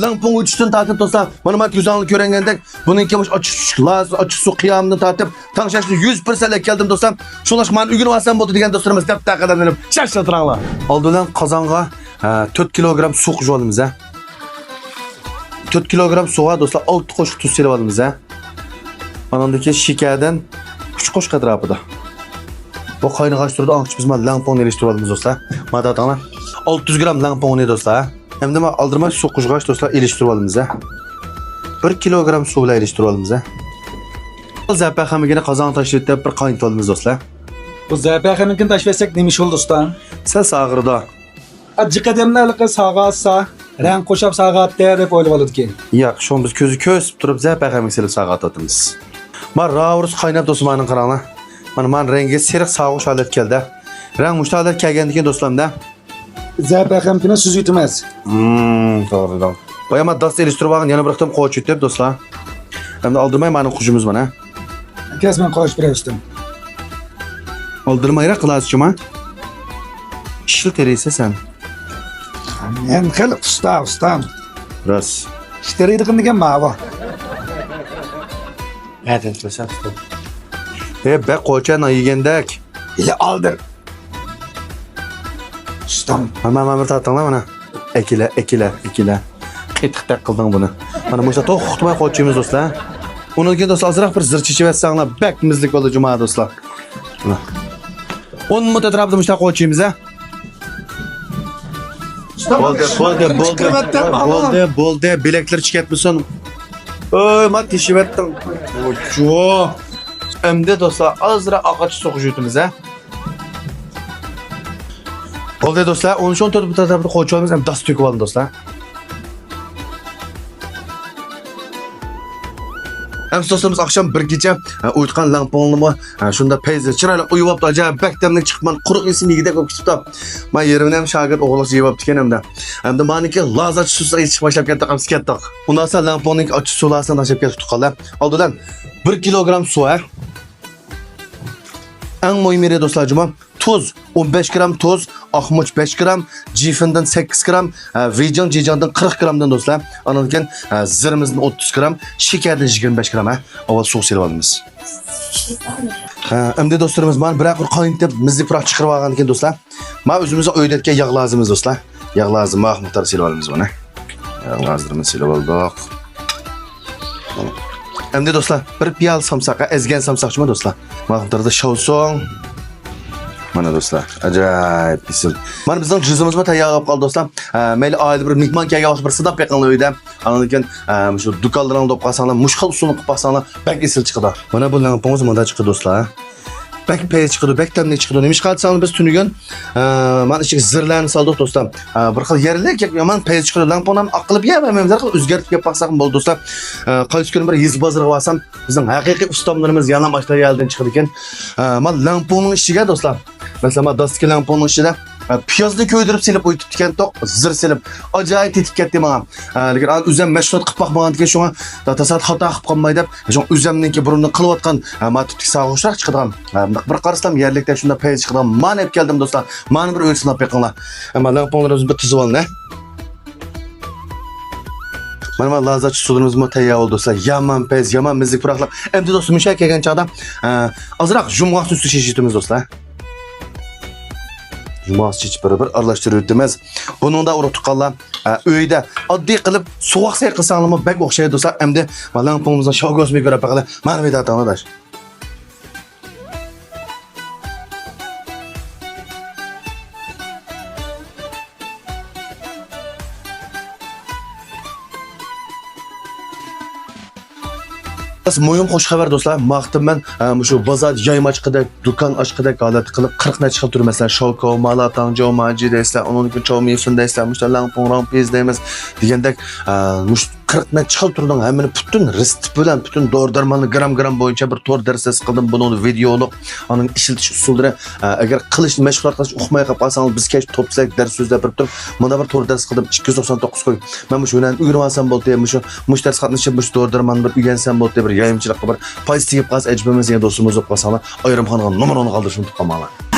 Lampon uçuşdan tartib dostlar. Mana ko'zingni ko'rgandek, buningki açı su qiyamini tartib, tanışashni 100% keldim dostlar. Şulaş men uygunib olsam bo'ldi degan do'stlarimiz deb taqalanib, shashtiranglar. Oldidan qozonga 4 kilogram suv qo'shib olamiz. 4 kilogram suva dostlar 6 qo'shib tuz selib olamiz. Anandaki shakardan 3 qo'shib atrofida. Bu qaynag'ach turda anqich biz lampon erishtirib olamiz dostlar. Mana taqalar 600 gram lampon ne dostlar. Hem de aldırma su kuşkaç dostlar iliştirip alımız. 1 kilogram su ile iliştirip alımız. Zəpəxəmigini qazan taşıyıb bir qaynıt alımız dostlar. Bu zəpəxəmigini taşıversek neymiş oldu dostlar? Sen sağırda. Acı qədəmlərlə sağatsa, rəng qoşab sağatda deb oylab alıdı ki. Yoq, şu biz közü kösüb turub zəpəxəmig selib sağat atımız. Mən ravuruz qaynab dostlarımın qarağına. Mən rengi seriq sağış alet keldi. Rəng müştahalet kelgəndiki dostlarımda. Zəpəxəmigini süz yutmaz. Doğrudan. Bayama dast iliştirib alğın, yana bıraxdım qoç yutub dostlar. Hem de aldırmay mənim quşumuz bana. Kes mən qoş bir üstüm. Aldırmayra qılasçıma. İşil tereyse sen. Men xil ustam. Ras. İşləriydiqim degan mava. Nədən sen usta? Be qoçan yegendek. İlə aldır. Ustam. Mana bir tatınla mana. Ekile. Qıtıq qıldın bunu. Mana məşə toxutmay qoçumuz dostlar. Onun ki dostlar azraq bir zır çişib etsənglər bək mizlik olur cuma dostlar. 10 minut ətrafında müştaq qoçumuz ha. Boldu. Bilekler çıkartmışsın. Oy, mat teşib etdim. Oço. Əmdə dostlar azraq ağaç soxuş yutumuz ha. Oldu dostlar, 13-14 bu tarafda qoçumuz hem dast töküb alın dostlar. Hem dostlarımız akşam bir gece uyutkan lamponlumu şunda peyze çırayla uyup da acayip beklemden çıkman kuruk isim yigide kokuşup da ben yerimden şagird oğlası yiyip diken hem de maniki lazat susuna içip başlayıp kettik hem sikettik. Ondan sonra lamponun açı sulasını taşıp kettik tutalım. Oldu lan 1 kilogram su en mühim dostlarcığıma tuz 15 gram tuz, ahmuç 5 gram, cifinden 8 gram, cicandan 40 gramdan dostlar. Anladın zırımızdan 30 gram, şekerden 25 gram Oval soğuk selib alımız. Əmdə dostlarımız bana bir akır qaynıtıb mizli pıraq çıxırıb alğan ekan dostlar. Ma özümüzə öydətken yağ lazımız dostlar. Yağ lazım, muhtar selib alımız bana. Yağ lazımız selib aldık. Əmdə dostlar bir piyal samsaqa, ezgen samsaqçıma dostlar. Muhtarda şovson. Mana dostlar, acayip pisil. Mana bizning jizimizga tayyor bo'lib qoldi dostlar. Mayli oila bir mehmon kelgan bir sidab yaqinli uyda. Anadikan shu do'konlarni olib qolsanglar, mushkil usulni qilib qolsanglar, bak esil chiqadi. Mana bu lampamiz mana chiqdi dostlar. Bak pey chiqdi, bak tamni chiqdi. Nima qilsam biz tunugan mana ichiga zirlarni soldik dostlar. Bir xil yerlar yomon pey chiqdi, lampani aqilib yemamaymiz, o'zgartirib kelib qolsak bo'ldi dostlar. Qaysi kun bir yuz bozorga borsam, bizning haqiqiy ustamlarimiz yana materialdan chiqdi ekan. Mana lampaning ichiga dostlar mesela dastki lamponun içinde piyazda köydürüp silip uyutup diken tok zır silip acayip tetik ketdi bana. Lekin üzem meşhur qilib bakmagan diken şuna tasat hata qilib qolmay deb şuna üzemninki burunni qilib atgan ma tutki sağışrak chiqadigan. Bir qarasam yerlikda shunda pey chiqadigan. Men hep keldim dostlar. Meni bir o'lsin olib yaqinlar. Ama lamponlarimizni bir tuzib olin. Mana lazatchi suvimiz tayyor oldu dostlar. Yaman pez, yaman mizlik puraqlab. Endi do'stim musha kelgan chaqda azroq jumg'oq suti shishitimiz dostlar. Jumas çiçip beraber aralashtirib demez. Bunun da urup tuqqanlar uyda oddiy qilib sovuq say qilsanlarmi bak o'xshaydi do'stlar. Endi lampamizdan shogosmi ko'rib baqala. Mana bu yerda tanadash. Mühim xoş xabar dostlar. Maqtim ben şu bozor yayma chiqida, do'kon ochqida holat qilib 40 na chiqib turmaslar. Sholko, malatan, jomaji deysizlar, onun uchun chomifin deysizlar, mushtalan pongram pez deymiz degandek 40 na chiqib turdim. Hammani butun retsep bilan, butun dori-darmonni gram bo'yicha bir to'r darsiz qildim. Buni videoliq, uning ishiltish usullari agar qilish mashg'ulot qilish uqmay qolib qolsangiz bizga to'psak dars so'zlab berib turib, mana bir to'r dars qildim 299 qo'y. Men shu bilan o'rganib olsam bo'ldi, shu dars qatnashib shu dori-darmonni bir o'rgansam bo'ldi, bir yayimchilikqa bir pozitiv qaz ejbimiz yana do'stimiz bo'lib qolsalar, ayrimxonaga nomerini qoldirishni tutib qolmalar.